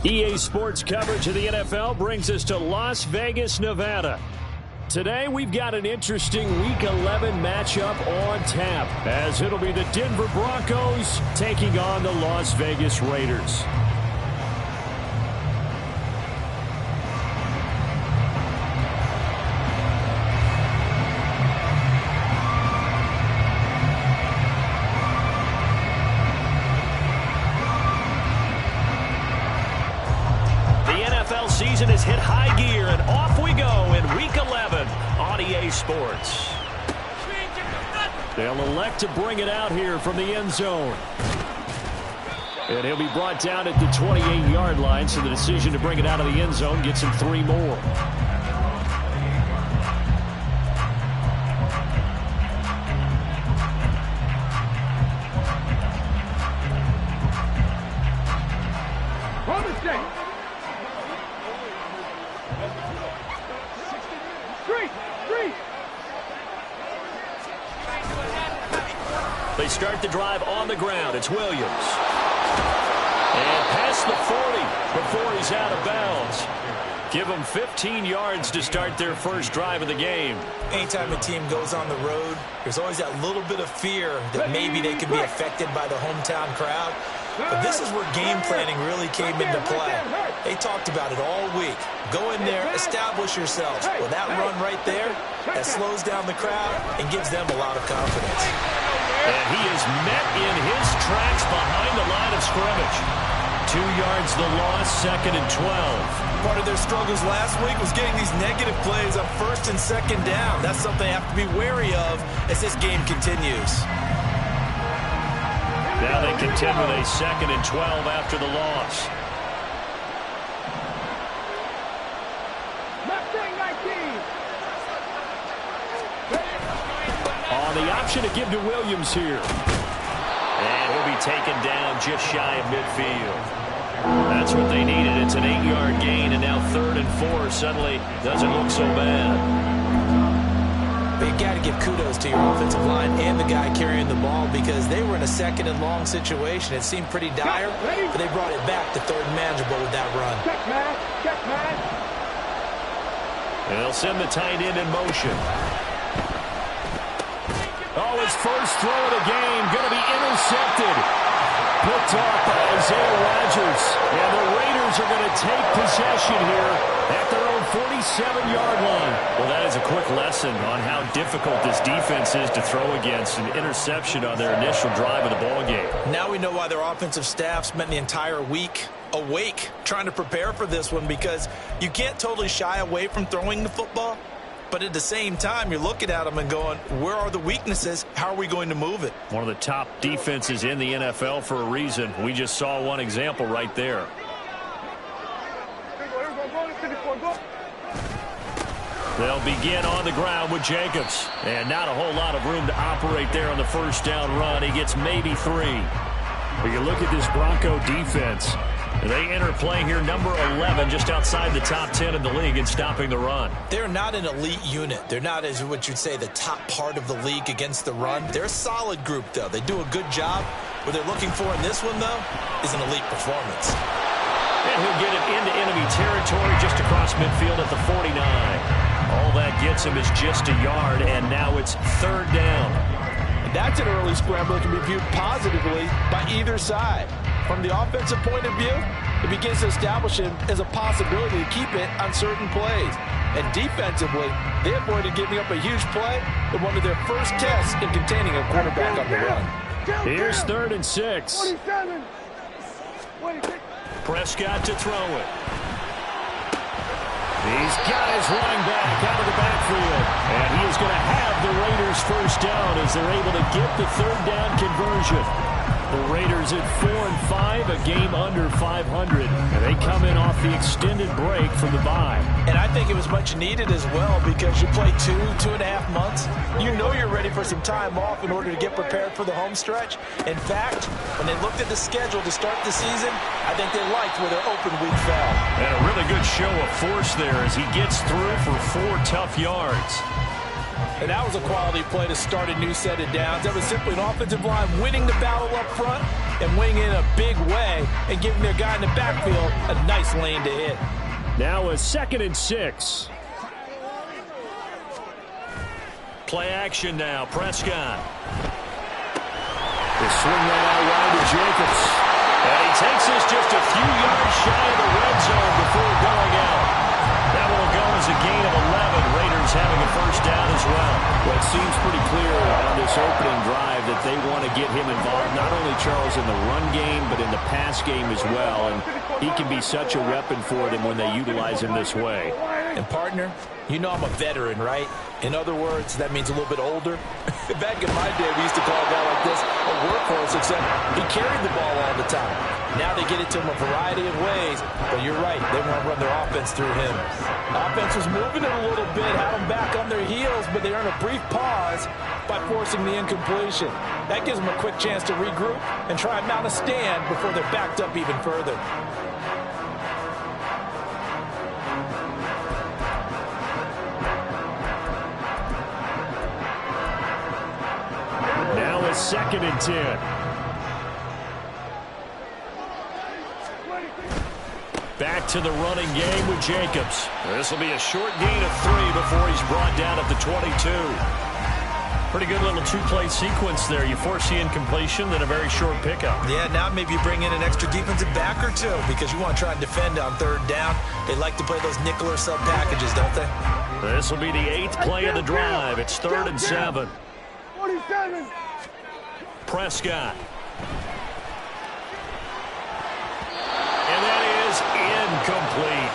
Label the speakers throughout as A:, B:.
A: EA Sports coverage of the NFL brings us to Las Vegas, Nevada. Today, we've got an interesting Week 11 matchup on tap, as it'll be the Denver Broncos taking on the Las Vegas Raiders.
B: Season has hit high gear, and off we go in Week 11 on EA Sports.
A: They'll elect to bring it out here from the end zone. And he'll be brought down at the 28-yard line, so the decision to bring it out of the end zone gets him 3 more.
B: They start the drive on the ground. It's Williams. And past the 40 before he's out of bounds. Give them 15 yards to start their first drive of the game.
C: Anytime a team goes on the road, there's always that little bit of fear that maybe they could be affected by the hometown crowd. But this is where game planning really came into play. They talked about it all week. Go in there, establish yourselves. Well, that run right there, that slows down the crowd and gives them a lot of confidence.
B: And he is met in his tracks behind the line of scrimmage.
A: 2 yards the loss, 2nd and 12.
C: Part of their struggles last week was getting these negative plays on 1st and 2nd down. That's something they have to be wary of as this game continues.
A: Now they contend with a 2nd and 12 after the loss. On the option to give to Williams here.
B: And he'll be taken down just shy of midfield. That's what they needed. It's an 8-yard gain, and now 3rd and 4 suddenly doesn't look so bad.
C: But you got to give kudos to your offensive line and the guy carrying the ball, because they were in a 2nd and long situation. It seemed pretty dire, but they brought it back to 3rd and manageable with that run.
A: And they'll send the tight end in motion. Oh, his first throw of the game going to be intercepted. Picked off by Isaiah Rodgers. And the Raiders are going to take possession here at their own 47-yard line.
B: Well, that is a quick lesson on how difficult this defense is to throw against. An interception on their initial drive of the ball game.
C: Now we know why their offensive staff spent the entire week awake trying to prepare for this one, because you can't totally shy away from throwing the football. But at the same time, you're looking at them and going, where are the weaknesses? How are we going to move it?
A: One of the top defenses in the NFL for a reason. We just saw one example right there. They'll begin on the ground with Jacobs. And not a whole lot of room to operate there on the first down run. He gets maybe 3. But you look at this Bronco defense. They enter play here, number 11, just outside the top 10 in the league in stopping the run.
C: They're not an elite unit. They're not, as what you'd say, the top part of the league against the run. They're a solid group, though. They do a good job. What they're looking for in this one, though, is an elite performance.
A: And he'll get it into enemy territory just across midfield at the 49. All that gets him is just a yard, and now it's 3rd down.
D: And that's an early scramble that can be viewed positively by either side. From the offensive point of view, it begins to establish him as a possibility to keep it on certain plays. And defensively, they avoided giving up a huge play in one of their first tests in containing a quarterback on the run.
A: Here's 3rd and 6. Prescott to throw it. He's got his running back out of the backfield. And he is going to have the Raiders first down as they're able to get the 3rd down conversion. The Raiders at 4-5, a game under 500. And they come in off the extended break from the bye.
C: And I think it was much needed as well, because you play 2.5 months. You know you're ready for some time off in order to get prepared for the home stretch. In fact, when they looked at the schedule to start the season, I think they liked where their open week fell.
A: And a really good show of force there as he gets through for 4 tough yards.
D: And that was a quality play to start a new set of downs. That was simply an offensive line winning the battle up front and winning in a big way and giving their guy in the backfield a nice lane to hit.
A: Now a 2nd and 6.
B: Play action now. Prescott.
A: The swing right out wide to Jacobs.
B: And he takes us just a few yards shy of the red zone before going out. That will go as a gain of 11. Raiders having a first down as well.
A: Well, it seems pretty clear on this opening drive that they want to get him involved, not only, Charles, in the run game, but in the pass game as well. And he can be such a weapon for them when they utilize him this way.
D: And, partner, you know I'm a veteran, right? In other words, that means a little bit older. Back in my day, we used to call a guy like this a workhorse, except he carried the ball all the time. Now they get it to him a variety of ways, but you're right, they want to run their offense through him. Offense was moving it a little bit, had them back on their heels, but they earn a brief pause by forcing the incompletion. That gives them a quick chance to regroup and try and mount a stand before they're backed up even further.
A: Now a 2nd and 10.
B: Back to the running game with Jacobs. This will be a short gain of 3 before he's brought down at the 22. Pretty good little two-play sequence there. You force the incompletion, then a very short pickup.
C: Yeah, now maybe you bring in an extra defensive back or two because you want to try and defend on 3rd down. They like to play those nickel or sub packages, don't they?
B: This will be the 8th play of the drive. It's 3rd and 7.
E: 47.
B: Prescott. And that is incomplete.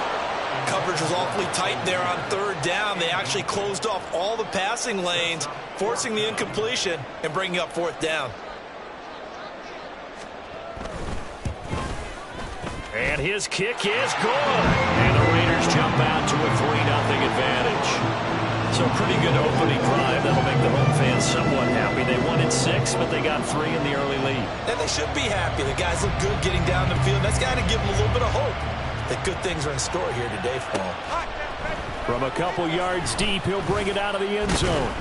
C: Coverage was awfully tight there on 3rd down. They actually closed off all the passing lanes, forcing the incompletion and bringing up 4th down.
B: And his kick is good. And the Raiders jump out to a 3-0 advantage. So pretty good opening drive. That'll make the home fans somewhat happy. They wanted 6, but they got 3 in the early lead.
C: And they should be happy. The guys look good getting down the field. That's got to give them a little bit of hope that good things are in store here today for them.
A: From a couple yards deep, he'll bring it out of the end zone.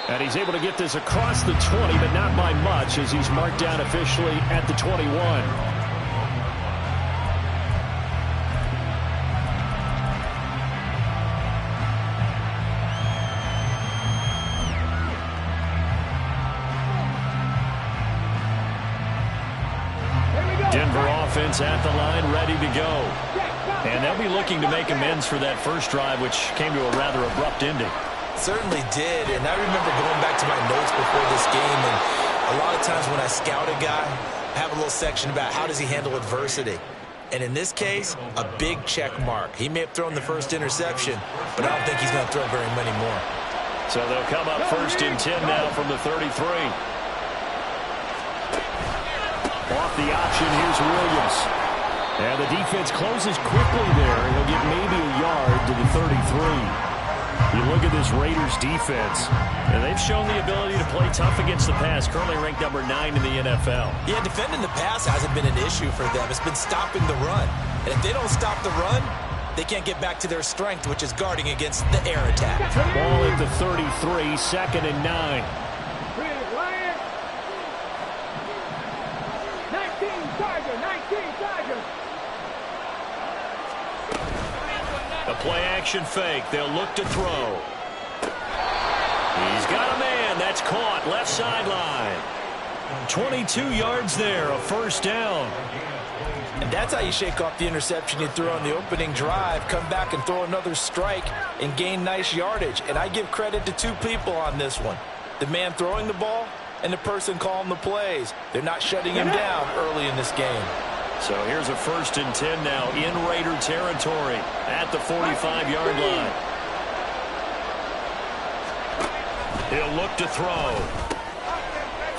A: And he's able to get this across the 20, but not by much as he's marked down officially at the 21.
B: Denver offense at the line, ready to go. And they'll be looking to make amends for that first drive, which came to a rather abrupt ending.
C: Certainly did, and I remember going back to my notes before this game, and a lot of times when I scout a guy, I have a little section about how does he handle adversity. And in this case, a big check mark. He may have thrown the first interception, but I don't think he's going to throw very many more.
B: So they'll come up 1st and 10 now from the 33.
A: Off the option, here's Williams. And the defense closes quickly there. He'll get maybe a yard to the 33. You look at this Raiders defense.
B: And they've shown the ability to play tough against the pass, currently ranked number 9 in the NFL.
C: Yeah, defending the pass hasn't been an issue for them. It's been stopping the run. And if they don't stop the run, they can't get back to their strength, which is guarding against the air attack.
A: Ball at the 33, 2nd and 9.
E: 19 Charger.
B: A play-action fake. They'll look to throw. He's got a man. That's caught. Left sideline. 22 yards there. A first down.
D: And that's how you shake off the interception you threw on the opening drive, come back and throw another strike and gain nice yardage. And I give credit to 2 people on this one. The man throwing the ball and the person calling the plays. They're not shutting him down early in this game.
B: So here's a 1st and 10 now in Raider territory at the 45-yard line. He'll look to throw.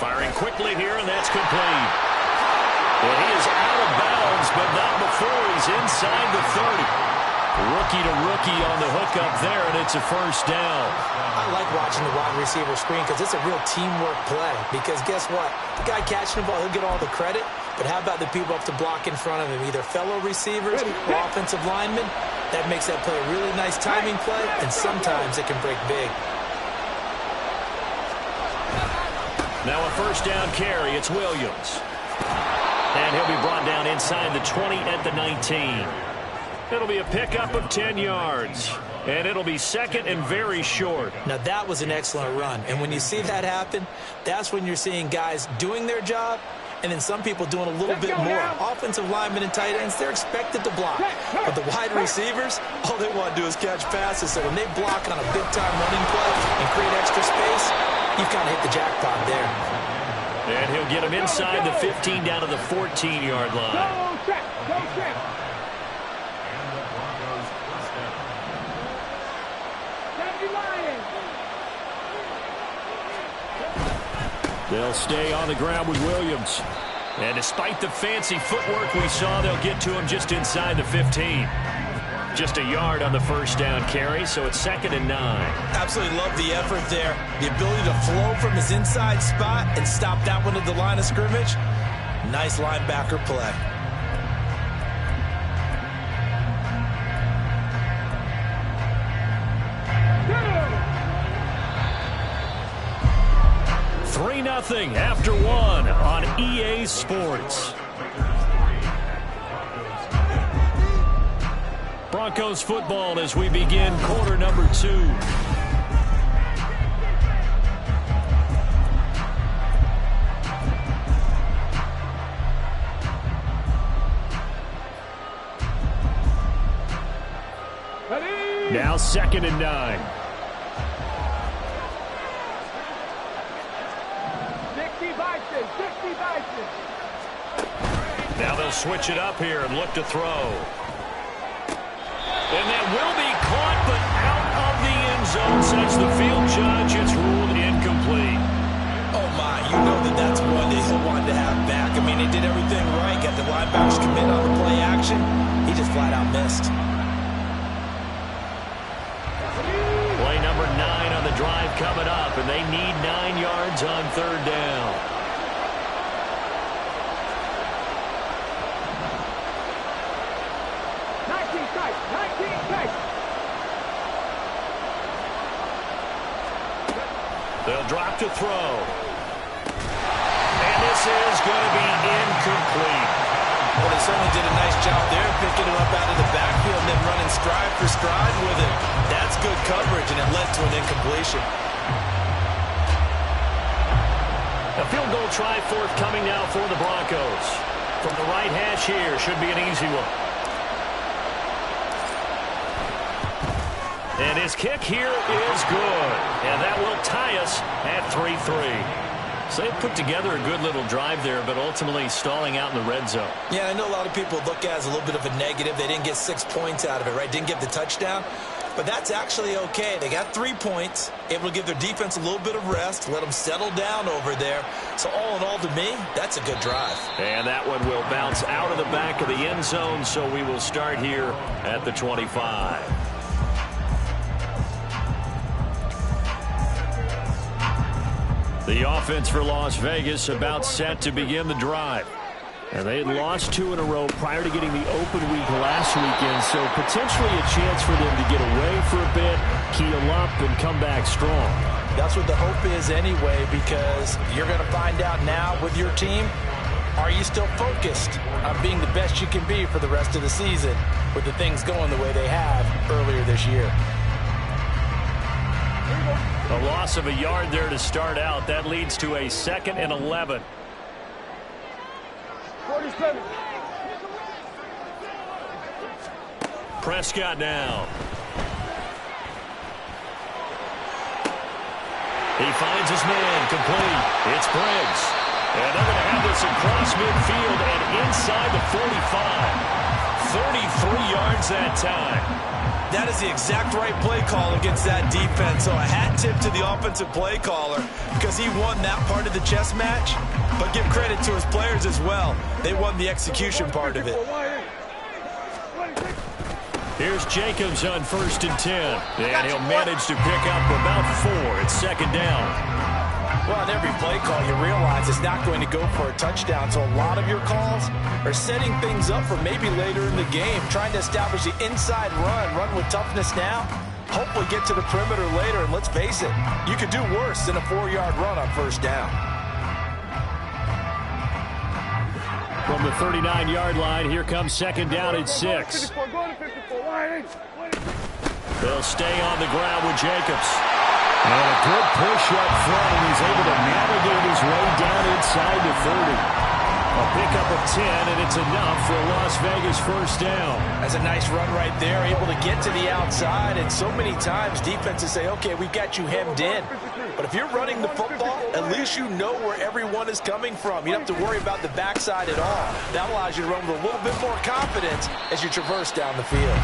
B: Firing quickly here, and that's complete. And he is out of bounds, but not before he's inside the 30. Rookie to rookie on the hook up there, and it's a first down.
C: I like watching the wide receiver screen because it's a real teamwork play. Because guess what? The guy catching the ball, he'll get all the credit. But how about the people up to block in front of him, either fellow receivers or offensive linemen? That makes that play a really nice timing play, and sometimes it can break big.
B: Now a first down carry. It's Williams. And he'll be brought down inside the 20 at the 19. It'll be a pickup of 10 yards. And it'll be second and very short.
C: Now that was an excellent run. And when you see that happen, that's when you're seeing guys doing their job and then some people doing a little bit more. Offensive linemen and tight ends, they're expected to block. But the wide receivers, all they want to do is catch passes. So when they block on a big-time running play and create extra space, you've kind of hit the jackpot there.
B: And he'll get him inside the 15 down to the 14-yard line.
E: Go check. Go check.
A: They'll stay on the ground with Williams.
B: And despite the fancy footwork we saw, they'll get to him just inside the 15. Just a yard on the first down carry, so it's second and 9.
C: Absolutely love the effort there. The ability to flow from his inside spot and stop that one at the line of scrimmage. Nice linebacker play.
B: Nothing after one on EA Sports. Broncos football as we begin quarter number 2. Now second and 9. Now they'll switch it up here and look to throw. And that will be caught, but out of the end zone, says the field judge. It's ruled incomplete.
C: Oh, my. You know that's one that he'll want to have back. I mean, he did everything right. Got the linebackers commit on the play action. He just flat out missed.
B: Play number 9 on the drive coming up, and they need 9 yards on third down. They'll drop to throw. And this is going to be incomplete.
C: Well, they certainly did a nice job there, picking it up out of the backfield and then running stride for stride with it. That's good coverage, and it led to an incompletion.
B: A field goal try forthcoming now for the Broncos. From the right hash here, should be an easy one. And his kick here is good. And that will tie us at 3-3. So they put together a good little drive there, but ultimately stalling out in the red zone.
C: Yeah, I know a lot of people look at it as a little bit of a negative. They didn't get 6 points out of it, right? Didn't get the touchdown. But that's actually okay. They got 3 points, able to give their defense a little bit of rest, let them settle down over there. So all in all, to me, that's a good drive.
B: And that one will bounce out of the back of the end zone, so we will start here at the 25. The offense for Las Vegas about set to begin the drive. And they had lost 2 in a row prior to getting the open week last weekend, so potentially a chance for them to get away for a bit, keel up, and come back strong.
C: That's what the hope is anyway, because you're going to find out now with your team, are you still focused on being the best you can be for the rest of the season with the things going the way they have earlier this year?
B: A loss of a yard there to start out. That leads to a 2nd and 11.
E: 47.
B: Prescott now. He finds his man complete. It's Briggs. And they're going to have this across midfield and inside the 45. 33 yards that time.
C: That is the exact right play call against that defense. So a hat tip to the offensive play caller because he won that part of the chess match. But give credit to his players as well. They won the execution part of it.
B: Here's Jacobs on 1st and 10. And he'll manage to pick up about 4. It's 2nd down.
C: Well, on every play call, you realize it's not going to go for a touchdown. So a lot of your calls are setting things up for maybe later in the game, trying to establish the inside run with toughness now, hopefully get to the perimeter later. And let's face it, you could do worse than a 4-yard run on 1st down.
A: From the 39-yard line, here comes second down and 6. They'll stay on the ground with Jacobs. And a good push up front, and he's able to navigate his way down inside the 30. A pickup of 10, and it's enough for a Las Vegas first down.
C: That's a nice run right there, able to get to the outside. And so many times defenses say, okay, we've got you hemmed in. But if you're running the football, at least you know where everyone is coming from. You don't have to worry about the backside at all. That allows you to run with a little bit more confidence as you traverse down the field.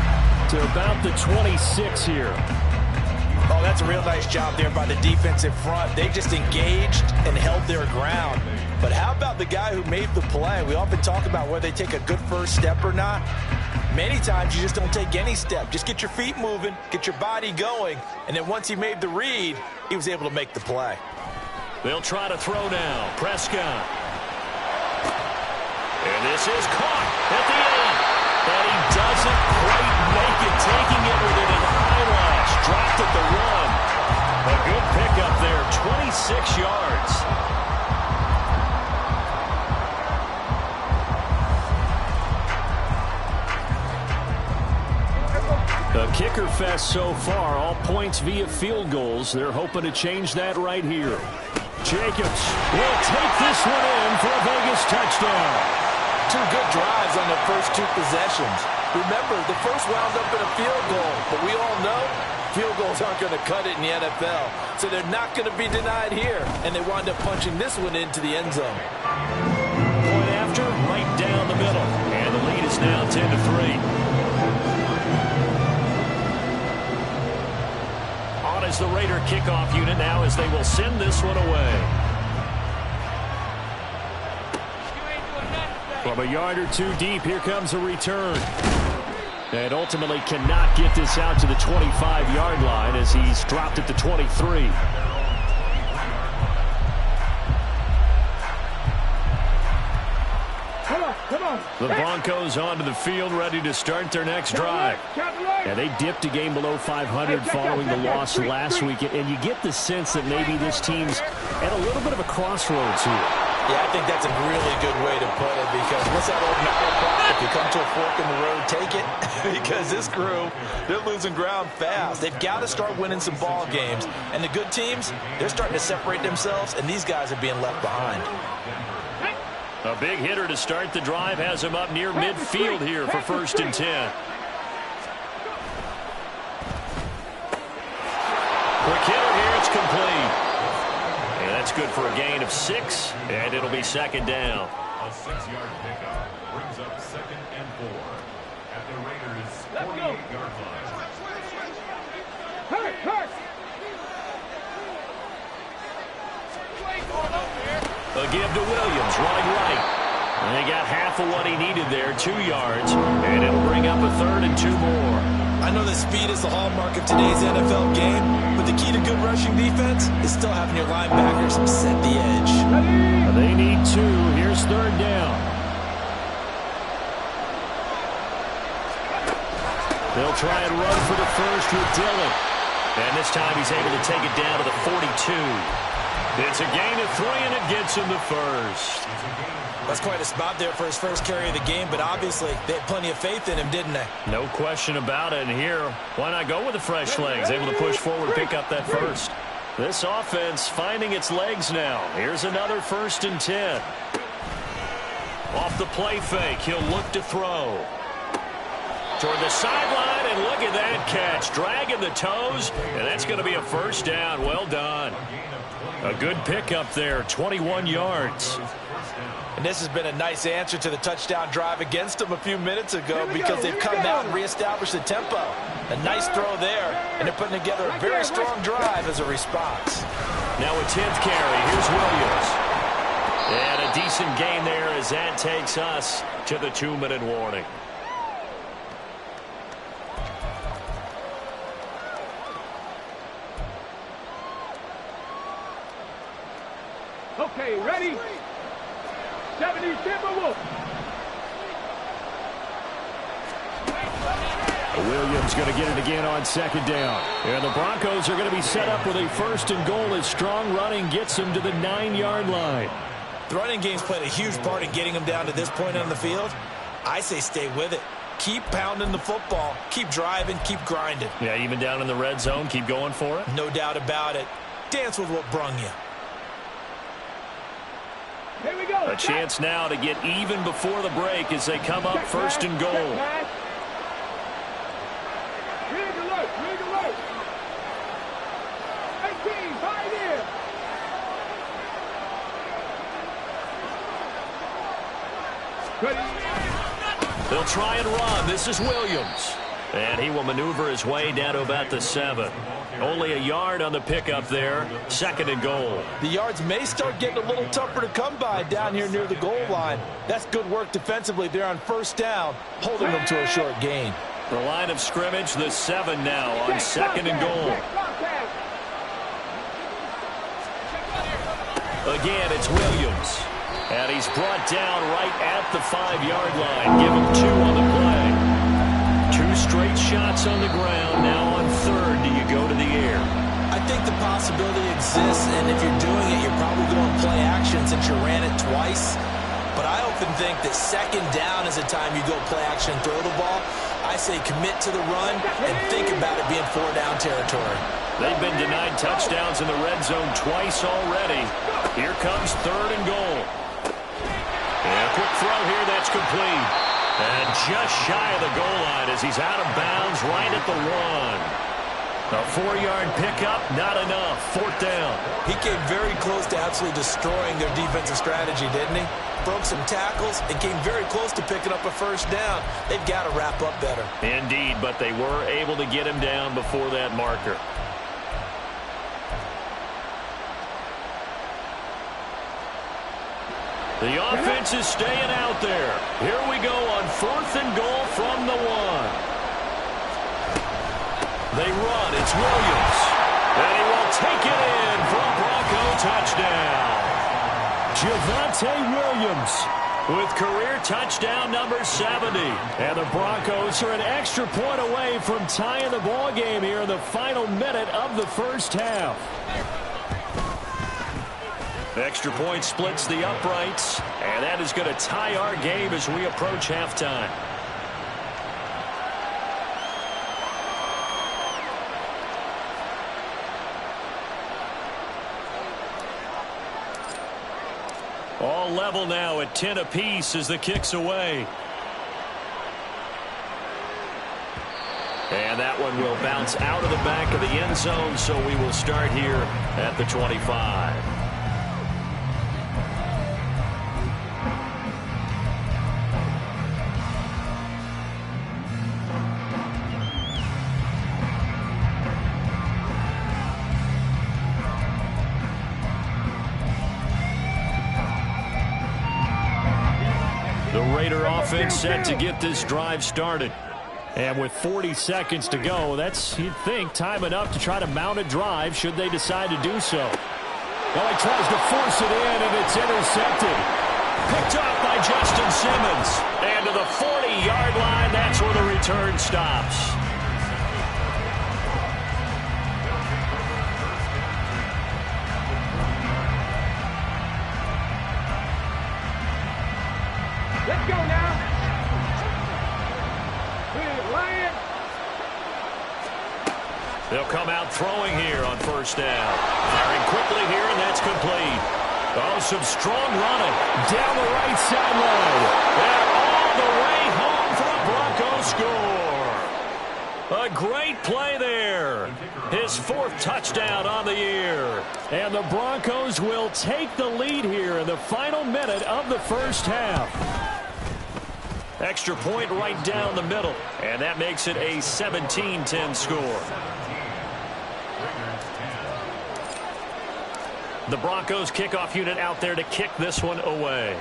A: To about the 26 here.
C: Oh, that's a real nice job there by the defensive front. They just engaged and held their ground. But how about the guy who made the play? We often talk about whether they take a good first step or not. Many times you just don't take any step. Just get your feet moving, get your body going, and then once he made the read, he was able to make the play.
A: They'll try to throw now. Prescott. And this is caught at the end. And he doesn't quite make it, taking it within an eyelash. Dropped at the run. A good pickup there, 26 yards. A kicker fest so far, all points via field goals. They're hoping to change that right here. Jacobs will take this one in for a Vegas touchdown.
C: Two good drives on the first two possessions. Remember, the first wound up in a field goal, but we all know field goals aren't going to cut it in the NFL, so they're not going to be denied here, and they wind up punching this one into the end zone.
A: Point after, right down the middle, and the lead is now 10-3. On is the Raider kickoff unit now as they will send this one away. From a yard or two deep, here comes a return. And ultimately cannot get this out to the 25-yard line as he's dropped at the 23. The Broncos onto the field, ready to start their next drive. And they dipped a game below 500 following the loss last week. And you get the sense that maybe this team's at a little bit of a crossroads here.
C: Yeah, I think that's a really good way to put it, because what's that old motto? If you come to a fork in the road, take it. Because this crew, they're losing ground fast. They've got to start winning some ball games. And the good teams, they're starting to separate themselves, and these guys are being left behind.
A: A big hitter to start the drive has him up near midfield here for 1st and 10. Quick hitter here, it's complete. And that's good for a gain of 6, and it'll be 2nd down.
F: A 6-yard pickup brings up 2nd and 4 at the Raiders' 48-yard line.
A: A give to Williams, running right. And they got half of what he needed there, 2 yards, and it'll bring up a 3rd and 2 more.
C: I know that speed is the hallmark of today's NFL game, but the key to good rushing defense is still having your linebackers set the edge.
A: They need 2. Here's 3rd down. They'll try and run for the first with Dillon. And this time he's able to take it down to the 42. It's a gain of 3, and it gets him the first.
C: That's quite a spot there for his first carry of the game, but obviously they had plenty of faith in him, didn't they?
A: No question about it. And here, why not go with the fresh legs? Able to push forward, pick up that first. This offense finding its legs now. Here's another 1st and 10. Off the play fake, he'll look to throw. Toward the sideline, and look at that catch. Dragging the toes, and that's going to be a 1st down. Well done. A good pickup there, 21 yards.
C: And this has been a nice answer to the touchdown drive against them a few minutes ago, because they've come out and reestablished the tempo. A nice throw there, and they're putting together a very strong drive as a response.
A: Now a 10th carry. Here's Williams. And a decent gain there as that takes us to the 2-minute warning.
E: Okay, ready? 70, Timberwolves.
A: Williams going to get it again on 2nd down. And the Broncos are going to be set up with a 1st and goal as strong running gets them to the 9-yard line.
C: The running game's played a huge part in getting them down to this point on the field. I say stay with it. Keep pounding the football. Keep driving. Keep grinding.
B: Yeah, even down in the red zone, keep going for it.
C: No doubt about it. Dance with what brung you.
E: Here we go.
B: A chance now to get even before the break as they come up first and goal.
E: Rig alert. 18, right here. Ready.
B: They'll try and run. This is Williams. And he will maneuver his way down to about the 7. Only a yard on the pickup there. Second and goal.
D: The yards may start getting a little tougher to come by down here near the goal line. That's good work defensively there on first down, holding them to a short gain.
B: The line of scrimmage, the 7 now on second and goal. Again, it's Williams. And he's brought down right at the 5-yard line. Give him 2 on the play. 2 straight shots on the ground. Now on third, do you go to the air?
C: I think the possibility exists, and if you're doing it, you're probably going play action since you ran it twice. But I often think that second down is a time you go play action, throw the ball. I say commit to the run and think about it being 4-down territory.
B: They've been denied touchdowns in the red zone twice already. Here comes third and goal. And a quick throw here, that's complete. And just shy of the goal line as he's out of bounds right at the 1. A 4-yard pickup, not enough. 4th down.
C: He came very close to absolutely destroying their defensive strategy, didn't he? Broke some tackles and came very close to picking up a first down. They've got to wrap up better.
B: Indeed, but they were able to get him down before that marker. The offense is staying out there. Here we go on 4th and goal from the 1. They run. It's Williams. And he will take it in for a Bronco touchdown. Javonte Williams with career touchdown number 70. And the Broncos are an extra point away from tying the ball game here in the final minute of the first half. Extra point splits the uprights, and that is going to tie our game as we approach halftime. All level now at 10 apiece as the kick's away. And that one will bounce out of the back of the end zone, so we will start here at the 25. Raider offense set to get this drive started. And with 40 seconds to go, that's, you'd think, time enough to try to mount a drive should they decide to do so. Well, he tries to force it in, and it's intercepted. Picked up by Justin Simmons. And to the 40-yard line, that's where the return stops.
E: Let's go now. Lion.
B: They'll come out throwing here on first down. Firing quickly here, and that's complete. Oh, some strong running down the right sideline. And all the way home for a Bronco score. A great play there. His 4th touchdown on the year. And the Broncos will take the lead here in the final minute of the first half. Extra point right down the middle. And that makes it a 17-10 score. The Broncos kickoff unit out there to kick this one away.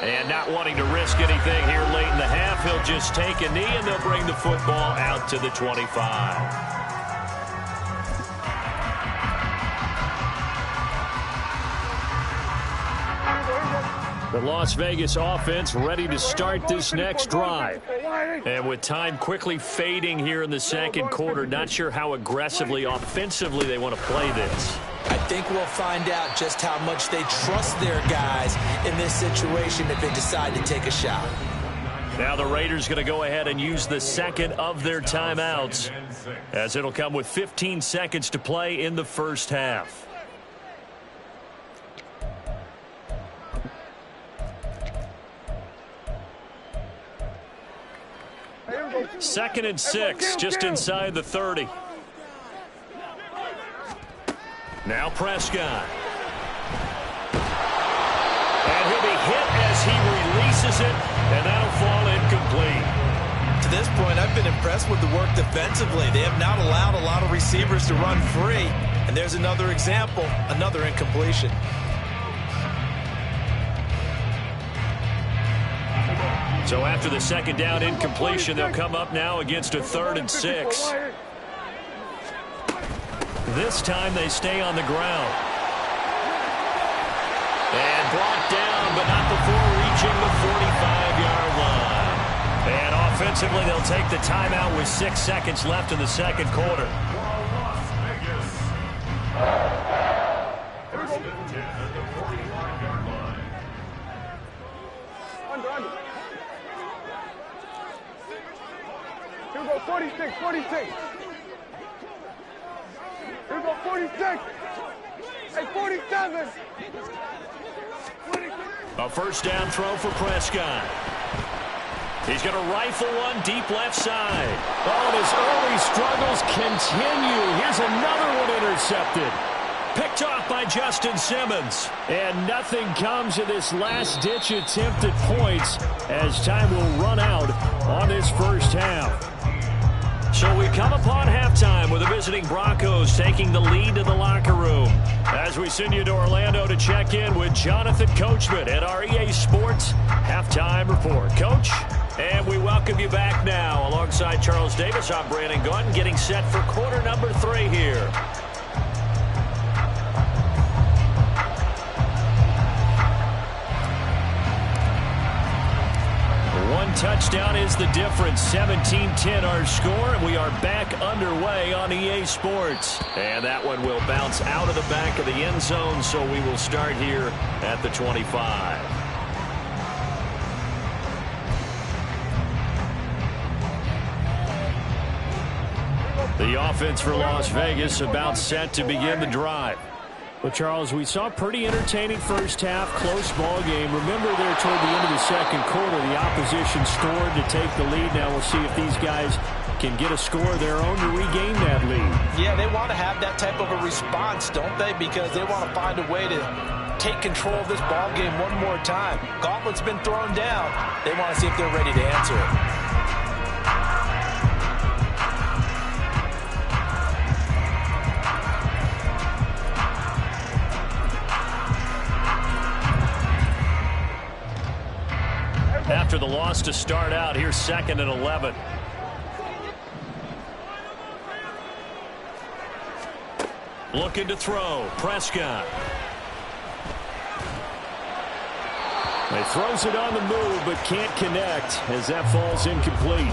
B: And not wanting to risk anything here late in the half, he'll just take a knee and they'll bring the football out to the 25.
A: The Las Vegas offense ready to start this next drive. And with time quickly fading here in the second quarter, not sure how aggressively, offensively they want to play this.
C: I think we'll find out just how much they trust their guys in this situation if they decide to take a shot.
A: Now the Raiders going to go ahead and use the second of their timeouts, as it'll come with 15 seconds to play in the first half. Second and 6, just inside the 30. Now Prescott. And he'll be hit as he releases it, and that'll fall incomplete.
C: To this point, I've been impressed with the work defensively. They have not allowed a lot of receivers to run free. And there's another example, another incompletion.
A: So after the second down incompletion, they'll come up now against a 3rd and 6. This time they stay on the ground. And brought down, but not before reaching the 45-yard line. And offensively, they'll take the timeout with 6 seconds left in the second quarter.
F: Las Vegas. First and 10 at the 45-yard line.
E: Under. Here we go, 46, 46. Here we go, 46. Hey, 47.
A: A first down throw for Prescott. He's going to rifle one deep left side. Oh, and his early struggles continue. Here's another one intercepted. Picked off by Justin Simmons. And nothing comes of this last-ditch attempt at points as time will run out on this first half. So we come upon halftime with the visiting Broncos taking the lead to the locker room. As we send you to Orlando to check in with Jonathan Coachman at our EA Sports Halftime Report. Coach, and we welcome you back now. Alongside Charles Davis, I'm Brandon Gunn, getting set for quarter number 3 here. One touchdown is the difference. 17-10 our score, and we are back underway on EA Sports. And that one will bounce out of the back of the end zone, so we will start here at the 25. The offense for Las Vegas about set to begin the drive. Well, Charles, we saw a pretty entertaining first half, close ball game. Remember there toward the end of the second quarter, the opposition scored to take the lead. Now we'll see if these guys can get a score of their own to regain that lead.
D: Yeah, they want to have that type of a response, don't they? Because they want to find a way to take control of this ball game one more time. Gauntlet's been thrown down. They want to see if they're ready to answer it.
A: After the loss to start out, here's 2nd and 11. Looking to throw. Prescott. He throws it on the move, but can't connect as that falls incomplete.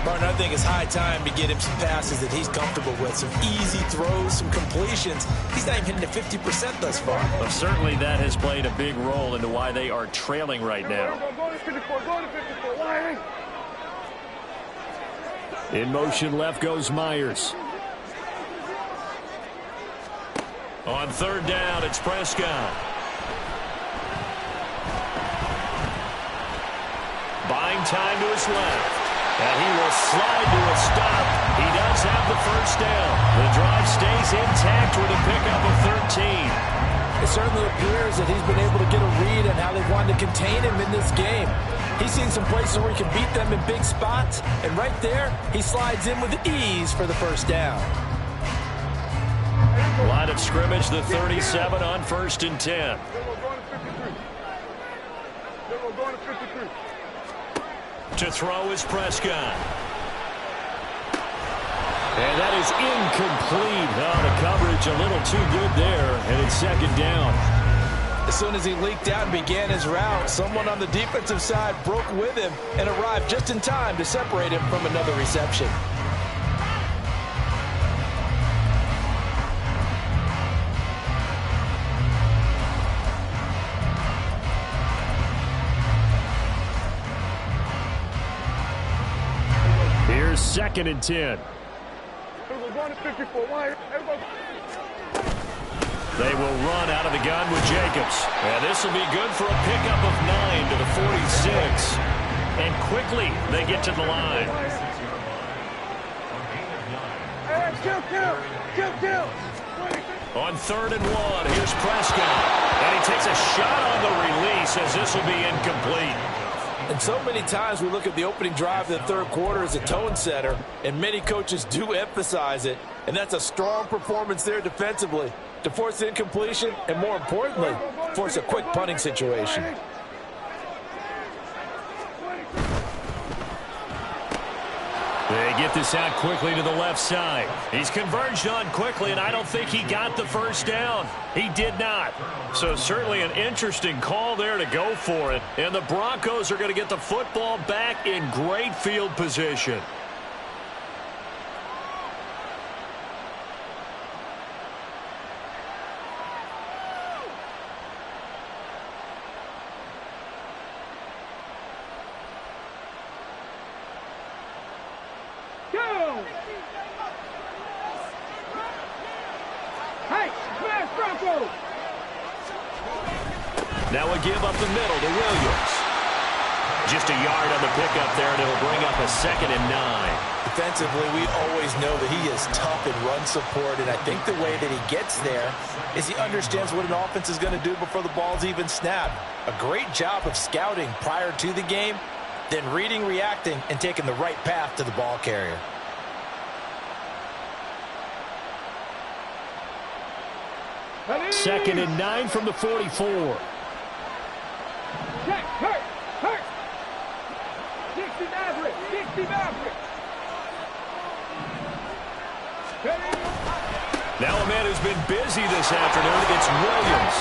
C: Martin, I think it's high time to get him some passes that he's comfortable with. Some easy throws, some completions. He's not even hitting the 50% thus far.
A: Well, certainly that has played a big role into why they are trailing right now. In motion left goes Myers. On 3rd down, it's Prescott. Buying time to his left. And he will slide to a stop. He does have the first down. The drive stays intact with a pickup of 13.
D: It certainly appears that he's been able to get a read on how they've wanted to contain him in this game. He's seen some places where he can beat them in big spots. And right there, he slides in with ease for the first down.
A: Line of scrimmage, the 37 on 1st and 10. To throw is Prescott. And that is incomplete. Oh, the coverage a little too good there, and it's 2nd down.
D: As soon as he leaked out and began his route, someone on the defensive side broke with him and arrived just in time to separate him from another reception.
A: Here's 2nd and 10. They will run out of the gun with Jacobs. And this will be good for a pickup of 9 to the 46. And quickly they get to the line. On 3rd and 1, here's Prescott. And he takes a shot on the release as this will be incomplete.
D: And so many times we look at the opening drive of the third quarter as a tone setter, and many coaches do emphasize it. And that's a strong performance there defensively to force incompletion and, more importantly, force a quick punting situation.
A: They get this out quickly to the left side. He's converged on quickly, and I don't think he got the first down. He did not. So certainly an interesting call there to go for it. And the Broncos are going to get the football back in great field position. Now a give up the middle to Williams. Just a yard on the pickup there, and it'll bring up a 2nd and 9.
C: Defensively, we always know that he is tough in run support, and I think the way that he gets there is he understands what an offense is going to do before the ball's even snapped. A great job of scouting prior to the game, then reading, reacting, and taking the right path to the ball carrier.
A: Second and 9 from the 44. Now a man who's been busy this afternoon, it's Williams.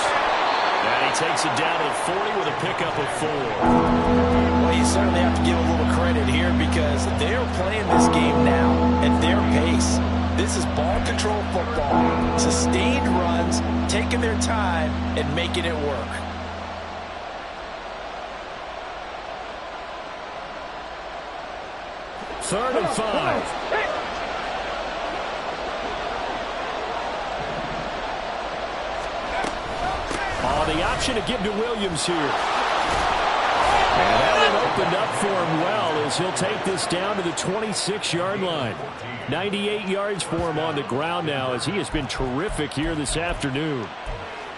A: And he takes it down to the 40 with a pickup of 4.
C: Well, you certainly have to give a little credit here because they're playing this game now at their pace. This is ball control football, sustained runs, taking their time and making it work.
A: Third and 5. The option to give to Williams here. And that one opened up for him well as he'll take this down to the 26-yard line. 98 yards for him on the ground now as he has been terrific here this afternoon.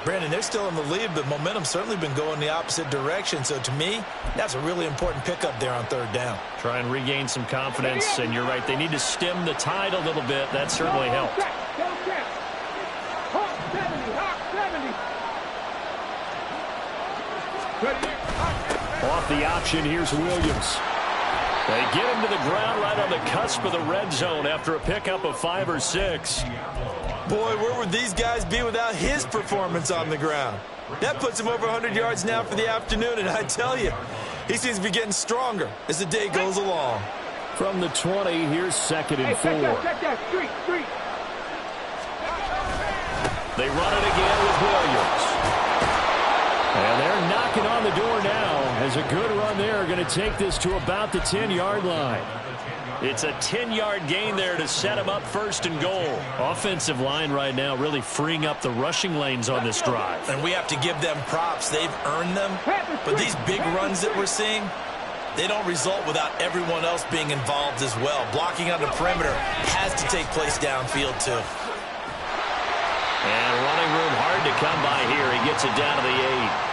C: Brandon, they're still in the lead, but momentum's certainly been going the opposite direction. So to me, that's a really important pickup there on 3rd down.
A: Try and regain some confidence, and you're right. They need to stem the tide a little bit. That certainly helped. Off the option, here's Williams. They get him to the ground right on the cusp of the red zone after a pickup of 5 or 6.
C: Boy, where would these guys be without his performance on the ground? That puts him over 100 yards now for the afternoon, and I tell you, he seems to be getting stronger as the day goes along.
A: From the 20, here's 2nd and 4. They run it again with Williams. And they're knocking on the door now as a good run there going to take this to about the 10-yard line. It's a 10-yard gain there to set him up 1st and goal. Offensive line right now really freeing up the rushing lanes on this drive.
C: And we have to give them props. They've earned them. But these big runs that we're seeing, they don't result without everyone else being involved as well. Blocking on the perimeter has to take place downfield too.
A: And running room hard to come by here. He gets it down to the 8.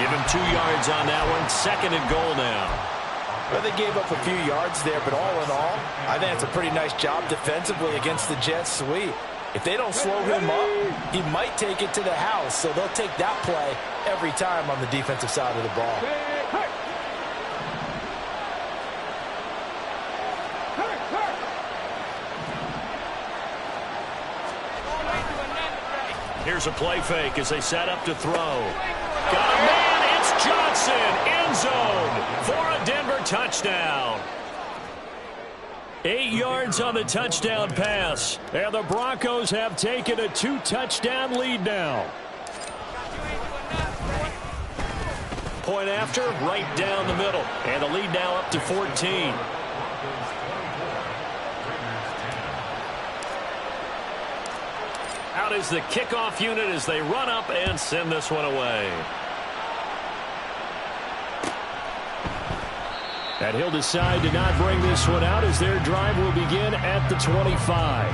A: Give him 2 yards on that one. 2nd and goal now.
C: Well, they gave up a few yards there, but all in all, I think it's a pretty nice job defensively against the Jets sweep. If they don't slow him up, he might take it to the house, so they'll take that play every time on the defensive side of the ball.
A: Here's a play fake as they set up to throw.
B: Got a man. It's Johnson. End zone for a Denver touchdown. 8 yards on the touchdown pass. And the Broncos have taken a 2-touchdown lead now. Point after, right down the middle. And the lead now up to 14. Out is the kickoff unit as they run up and send this one away. And he'll decide to not bring this one out as their drive will begin at the 25.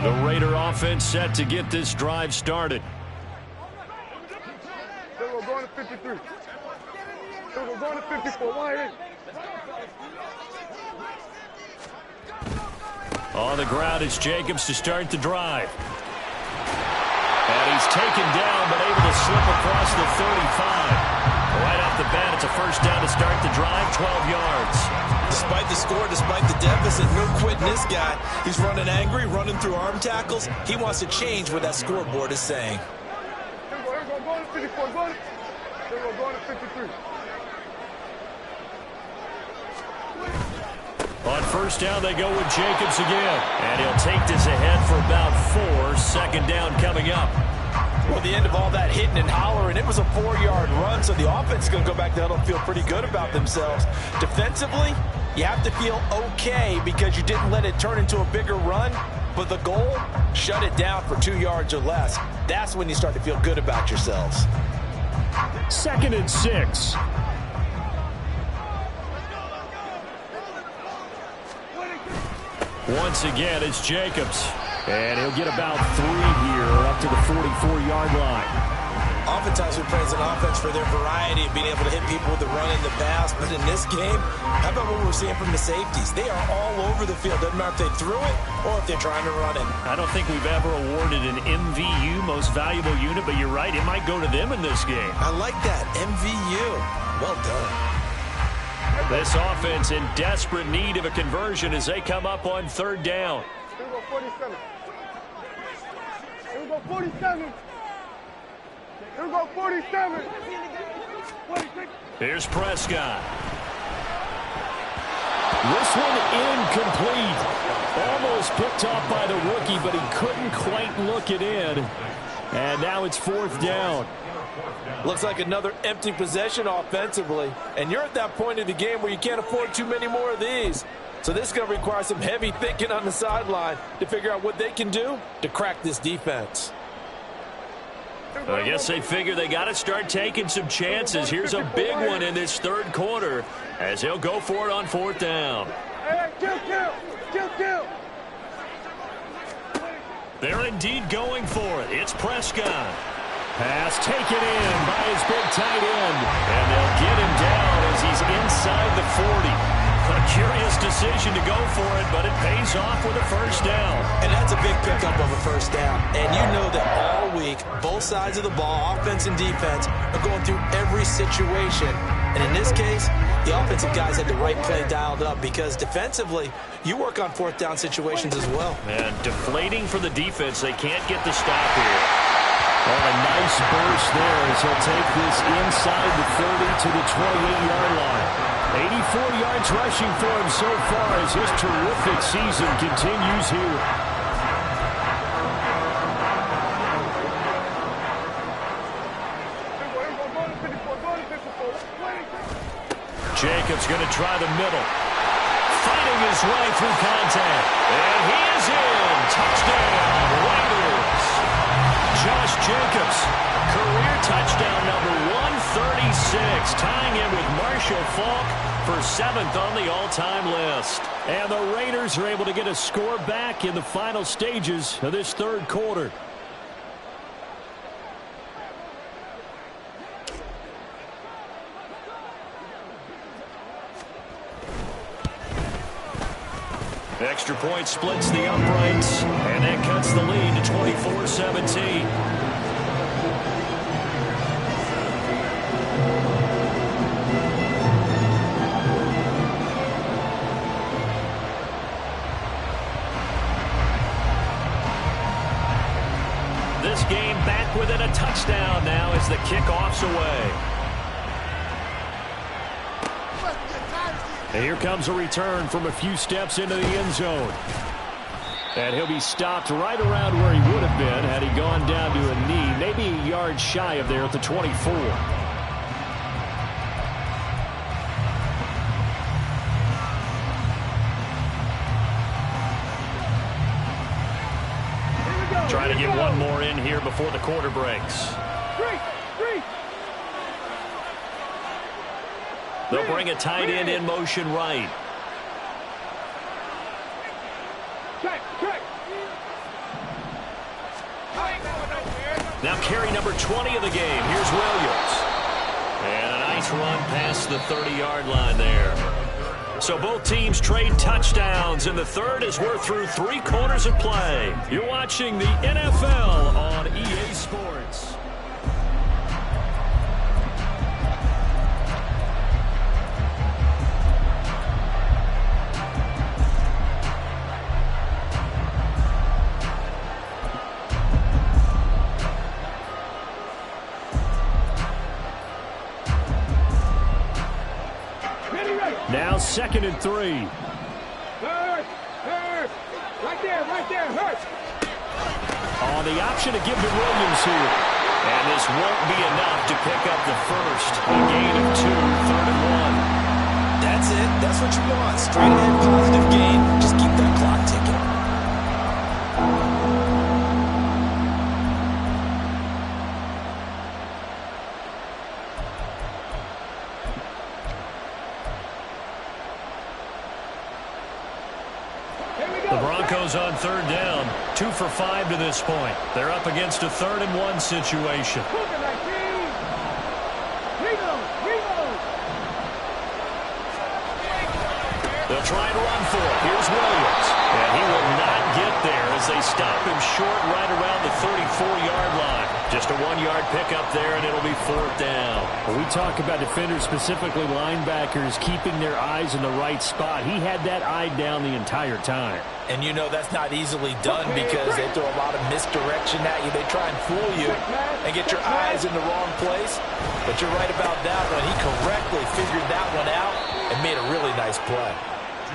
B: The Raider offense set to get this drive started.
E: We're going to 53. We're going to 54. One hit.
B: On the ground is Jacobs to start the drive. And he's taken down but able to slip across the 35. Right off the bat, it's a first down to start the drive, 12 yards.
C: Despite the score, despite the deficit, no quitting this guy. He's running angry, running through arm tackles. He wants to change what that scoreboard is saying.
E: We're going to 54. We're going to 53.
B: On first down, they go with Jacobs again. And he'll take this ahead for about 4. Second down coming up.
D: Well, the end of all that hitting and hollering, it was a 4-yard run, so the offense is going to go back to huddle and feel pretty good about themselves. Defensively, you have to feel okay because you didn't let it turn into a bigger run, but the goal, shut it down for 2 yards or less. That's when you start to feel good about yourselves.
B: 2nd and 6. Once again, it's Jacobs. And he'll get about 3 here up to the 44-yard line.
C: Oftentimes we praise an offense for their variety of being able to hit people with the run and the pass. But in this game, how about what we're seeing from the safeties? They are all over the field. Doesn't matter if they threw it or if they're trying to run it.
B: I don't think we've ever awarded an MVU, most valuable unit, but you're right, it might go to them in this game.
C: I like that. MVU. Well done.
B: This offense in desperate need of a conversion as they come up on 3rd down.
E: Here we go, 47. Here we go, 47. Here we go, 47. 46.
B: Here's Prescott. This one incomplete. Almost picked off by the rookie, but he couldn't quite look it in. And now it's 4th down.
D: Looks like another empty possession offensively. And you're at that point in the game where you can't afford too many more of these. So this is going to require some heavy thinking on the sideline to figure out what they can do to crack this defense.
B: I guess they figure they got to start taking some chances. Here's a big one in this 3rd quarter as he'll go for it on 4th down.
E: Hey, kill.
B: They're indeed going for it. It's Prescott. Pass taken in by his big tight end. And they'll get him down as he's inside the 40. A curious decision to go for it, but it pays off with a first down.
C: And that's a big pickup of a first down. And you know that all week, both sides of the ball, offense and defense, are going through every situation. And in this case, the offensive guys had the right play dialed up because defensively, you work on 4th down situations as well.
B: And deflating for the defense. They can't get the stop here. Well, a nice burst there as he'll take this inside the 30 to the 28-yard line. 84 yards rushing for him so far as his terrific season continues here. Jacobs going to try the middle. Fighting his way through contact. And he is in. Touchdown, Raiders. Josh Jacobs, career touchdown number 136, tying him with Marshall Faulk for 7th on the all-time list. And the Raiders are able to get a score back in the final stages of this 3rd quarter. Extra point splits the uprights, and that cuts the lead to 24-17. away. And here comes a return from a few steps into the end zone. And he'll be stopped right around where he would have been had he gone down to a knee, maybe a yard shy of there at the 24. Trying to get one more in here before the quarter breaks. They'll bring a tight end in motion right. Now carry number 20 of the game. Here's Williams. And a nice run past the 30-yard line there. So both teams trade touchdowns, and the third as we're through 3 quarters of play. You're watching the NFL on EA Sports. Now 2nd and 3.
E: Hurt. Right there, hurt.
B: On the option to give to Williams here. And this won't be enough to pick up the first. A gain of 2, 3rd and 1.
C: That's it. That's what you want. Straight ahead, positive gain. Just keep that clock ticking.
B: The Broncos on 3rd down. 2 for 5 to this point. They're up against a 3rd and 1 situation. They'll try and run for it. Here's Williams. And he will not get there as they stop him short right around the 34-yard line. Just a 1-yard pickup there, and it'll be 4th down.
A: When we talk about defenders, specifically linebackers, keeping their eyes in the right spot, he had that eye down the entire time.
C: And you know that's not easily done because they throw a lot of misdirection at you. They try and fool you and get your eyes in the wrong place. But you're right about that one. He correctly figured that one out and made a really nice play.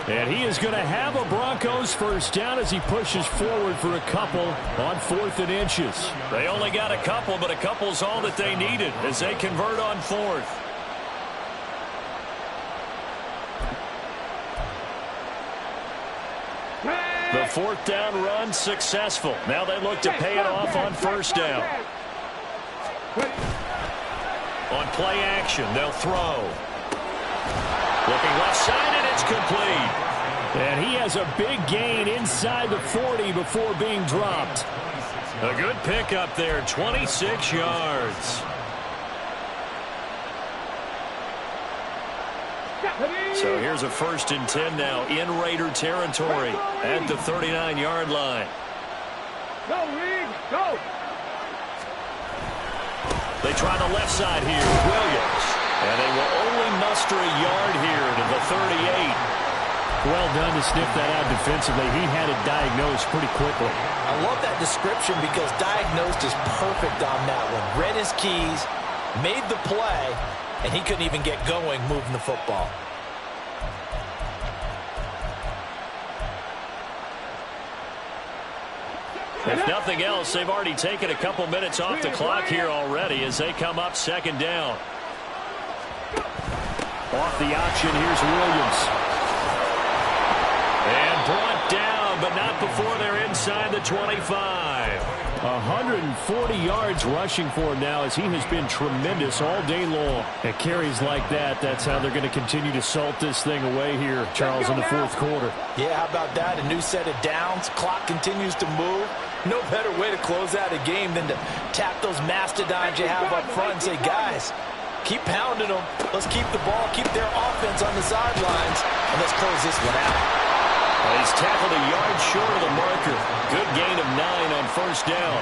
B: And he is going to have a Broncos first down as he pushes forward for a couple on 4th and inches. They only got a couple, but a couple's all that they needed as they convert on 4th. The 4th down run successful. Now they look to pay it off on 1st down. On play action, they'll throw. Looking left side, and it's complete.
A: And he has a big gain inside the 40 before being dropped.
B: A good pickup there, 26 yards. So here's a 1st and 10 now in Raider territory at the 39-yard line.
E: Go, Reed, go.
B: They try the left side here with Williams. And they will only muster a yard here to the 38.
A: Well done to sniff that out defensively. He had it diagnosed pretty quickly.
C: I love that description because diagnosed is perfect on that one. Read his keys, made the play, and he couldn't even get going moving the football.
B: If nothing else, they've already taken a couple minutes off the clock here already as they come up 2nd down.
A: Off the option, here's Williams.
B: And brought down, but not before they're inside the 25.
A: 140 yards rushing for him now as he has been tremendous all day long. At carries like that, that's how they're going to continue to salt this thing away here, Charles, in the 4th quarter.
C: Yeah, how about that? A new set of downs. Clock continues to move. No better way to close out a game than to tap those mastodons you have up front and say, guys, keep pounding them. Let's keep the ball, keep their offense on the sidelines, and let's close this one out.
B: He's tackled a yard short of the marker. Good gain of 9 on 1st down.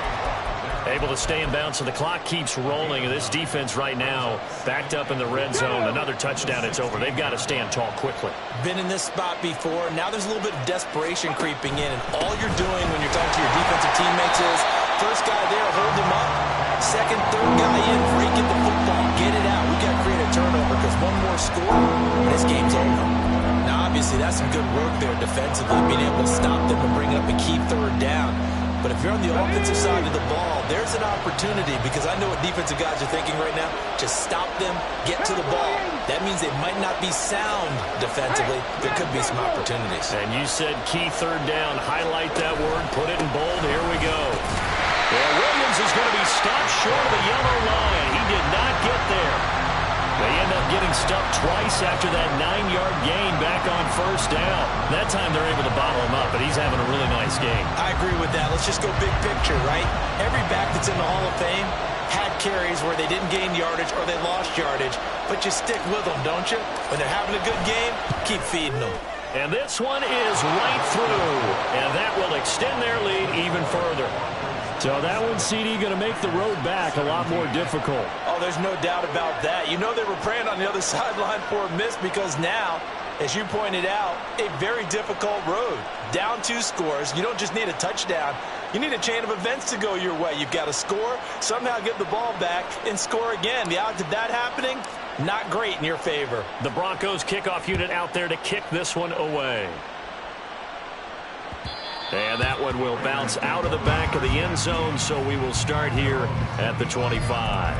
B: Able to stay in bounds, so the clock keeps rolling. And this defense right now backed up in the red zone. Another touchdown, it's over. They've got to stand tall quickly.
C: Been in this spot before. Now there's a little bit of desperation creeping in. And all you're doing when you're talking to your defensive teammates is, first guy there, hold him up. Second, third guy in, break at the football, get it out. We've got to create a turnover because one more score, and this game's over. Now, obviously, that's some good work there defensively, being able to stop them and bring up a key third down. But if you're on the offensive side of the ball, there's an opportunity because I know what defensive guys are thinking right now. Just stop them, get to the ball. That means they might not be sound defensively. There could be some opportunities.
B: And you said key third down. Highlight that word. Put it in bold. Here we go. Well, Williams is going to be stopped short of the yellow line. He did not get there. They end up getting stuffed twice after that 9-yard gain back on first down. That time they're able to bottle him up, but he's having a really nice game.
C: I agree with that. Let's just go big picture, right? Every back that's in the Hall of Fame had carries where they didn't gain yardage or they lost yardage, but you stick with them, don't you? When they're having a good game, keep feeding them.
B: And this one is right through, and that will extend their lead even further.
A: So that one, CD, going to make the road back a lot more difficult.
C: Oh, there's no doubt about that. You know they were praying on the other sideline for a miss because now, as you pointed out, a very difficult road. Down 2 scores. You don't just need a touchdown. You need a chain of events to go your way. You've got to score, somehow get the ball back, and score again. The odds of that happening, not great in your favor.
B: The Broncos kickoff unit out there to kick this one away. And that one will bounce out of the back of the end zone, so we will start here at the 25.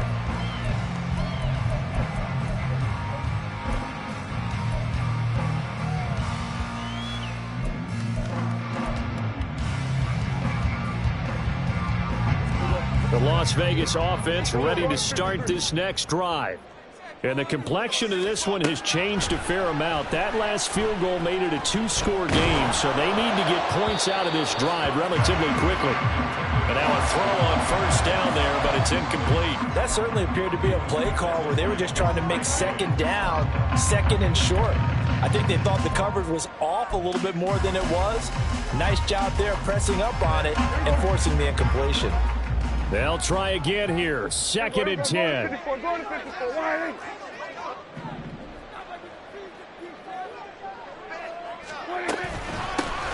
B: The Las Vegas offense ready to start this next drive. And the complexion of this one has changed a fair amount. That last field goal made it a 2-score game, so they need to get points out of this drive relatively quickly. And now a throw on first down there, but it's incomplete.
C: That certainly appeared to be a play call where they were just trying to make second down, second and short. I think they thought the coverage was off a little bit more than it was. Nice job there pressing up on it and forcing the incompletion.
A: They'll try again here. 2nd and 10.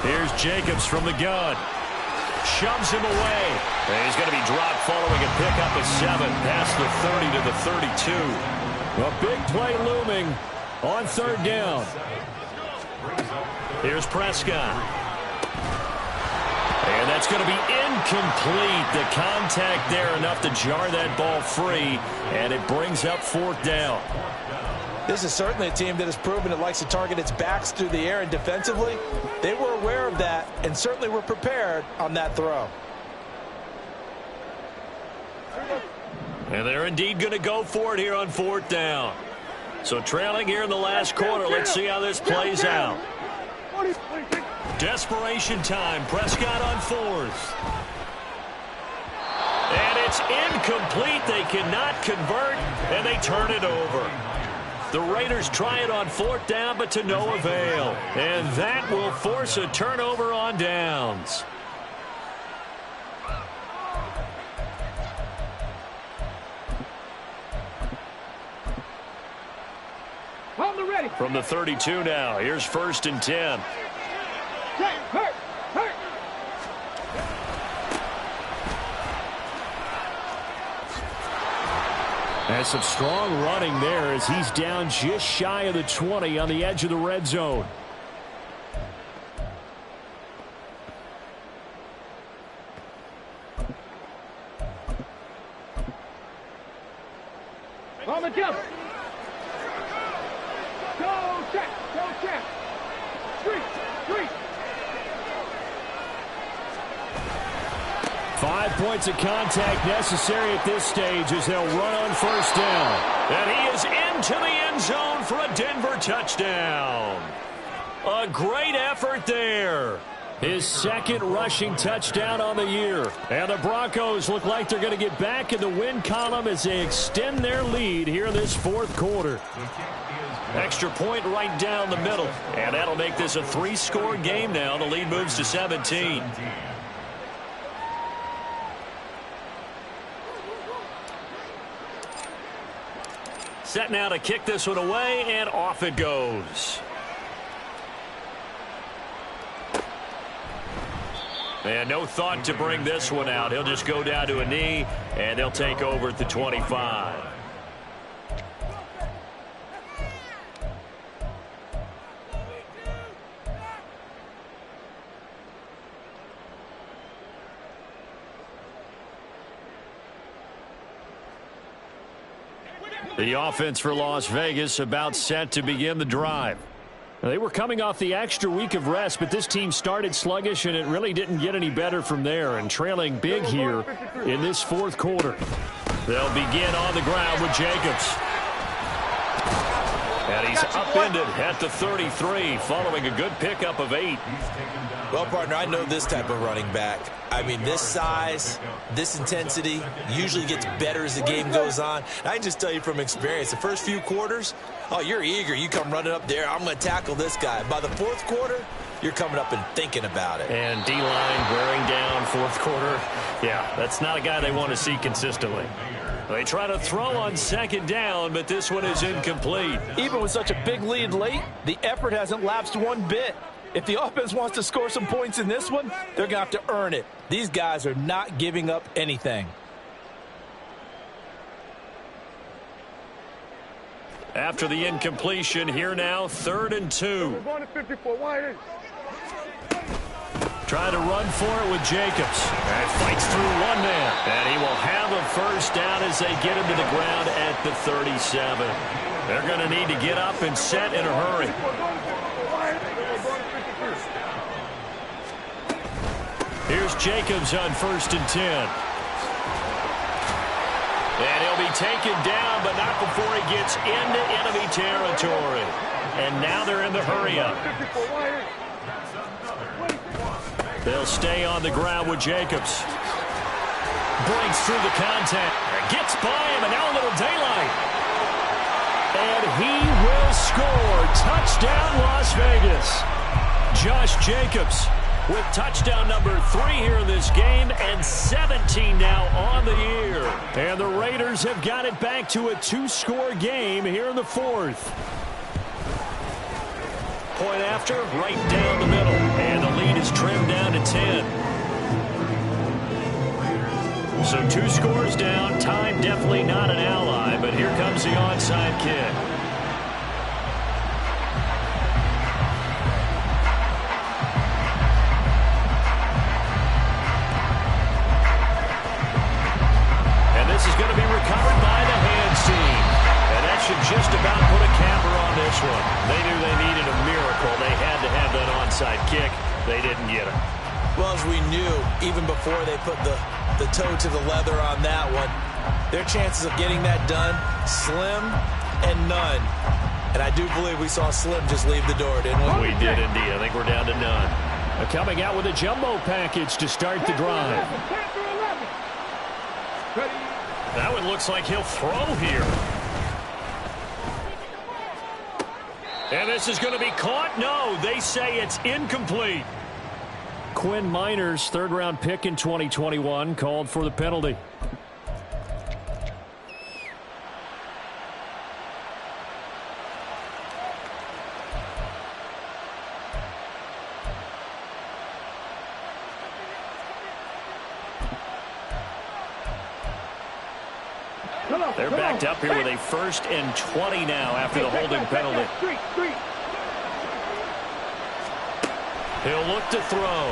B: Here's Jacobs from the gun. Shoves him away. And he's going to be dropped following a pickup of 7 past the 30 to the 32.
A: A big play looming on 3rd down.
B: Here's Prescott. And that's going to be incomplete. The contact there enough to jar that ball free, and it brings up 4th down.
C: This is certainly a team that has proven it likes to target its backs through the air, and defensively, they were aware of that and certainly were prepared on that throw.
B: And they're indeed going to go for it here on 4th down. So trailing here in the last quarter, let's see how this plays out. Desperation time. Prescott on 4th. And it's incomplete. They cannot convert, and they turn it over. The Raiders try it on 4th down, but to no avail. And that will force a turnover on downs. From the 32 now, here's 1st and 10.
A: And some strong running there as he's down just shy of the 20 on the edge of the red zone.
E: On the jump. Go check. Go check. Street.
A: 5 points of contact necessary at this stage as they'll run on 1st down.
B: And he is into the end zone for a Denver touchdown. A great effort there.
A: His 2nd rushing touchdown on the year. And the Broncos look like they're going to get back in the win column as they extend their lead here in this 4th quarter.
B: Extra point right down the middle. And that'll make this a 3-score game now. The lead moves to 17. Set now to kick this one away, and off it goes. And no thought to bring this one out. He'll just go down to a knee, and they'll take over at the 25. The offense for Las Vegas about set to begin the drive. They were coming off the extra week of rest, but this team started sluggish, and it really didn't get any better from there, and trailing big here in this fourth quarter. They'll begin on the ground with Jacobs. And he's upended at the 33, following a good pickup of 8.
C: Well, partner, I know this type of running back. I mean, this size, this intensity usually gets better as the game goes on. And I can just tell you from experience, the first few quarters, oh, you're eager. You come running up there, I'm going to tackle this guy. By the fourth quarter, you're coming up and thinking about it.
B: And D-line wearing down fourth quarter. Yeah, that's not a guy they want to see consistently. They try to throw on second down, but this one is incomplete.
D: Even with such a big lead late, the effort hasn't lapsed one bit. If the offense wants to score some points in this one, they're going to have to earn it. These guys are not giving up anything.
B: After the incompletion, here now, 3rd and 2. Trying to run for it with Jacobs. And fights through one man. And he will have a first down as they get him to the ground at the 37. They're going to need to get up and set in a hurry. Here's Jacobs on 1st and 10. And he'll be taken down, but not before he gets into enemy territory. And now they're in the hurry-up. They'll stay on the ground with Jacobs. Breaks through the contact. Gets by him, and now a little daylight. And he will score. Touchdown, Las Vegas. Josh Jacobs with touchdown number 3 here in this game, and 17 now on the year. And the Raiders have got it back to a 2-score game here in the 4th. Point after, right down the middle. And the lead is trimmed down to 10. So 2 scores down. Time definitely not an ally, but here comes the onside kick. This is going to be recovered by the hands team. And that should just about put a capper on this one. They knew they needed a miracle. They had to have that onside kick. They didn't get it.
C: Well, as we knew, even before they put the toe to the leather on that one, their chances of getting that done, slim and none. And I do believe we saw Slim just leave the door, didn't we?
B: We did indeed. I think we're down to none. Coming out with a jumbo package to start the drive. That one looks like he'll throw here. And this is going to be caught. No, they say it's incomplete. Quinn Miners, 3rd-round pick in 2021, called for the penalty. They're backed up here with a 1st and 20 now after the holding penalty. He'll look to throw.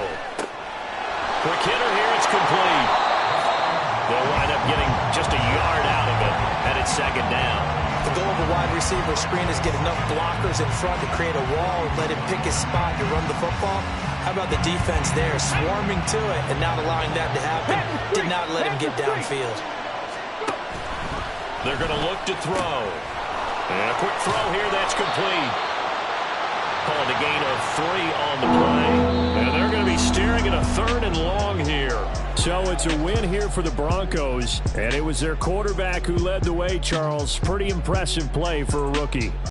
B: Quick hitter here, it's complete. They'll wind up getting just a yard out of it, and it's 2nd down.
C: The goal of a wide receiver screen is get enough blockers in front to create a wall and let him pick his spot to run the football. How about the defense there, swarming to it and not allowing that to happen? Did not let him get downfield.
B: They're going to look to throw. And a quick throw here, that's complete. Called a gain of 3 on the play. And they're going to be staring at a 3rd and long here. So it's a win here for the Broncos. And it was their quarterback who led the way, Charles. Pretty impressive play for a rookie.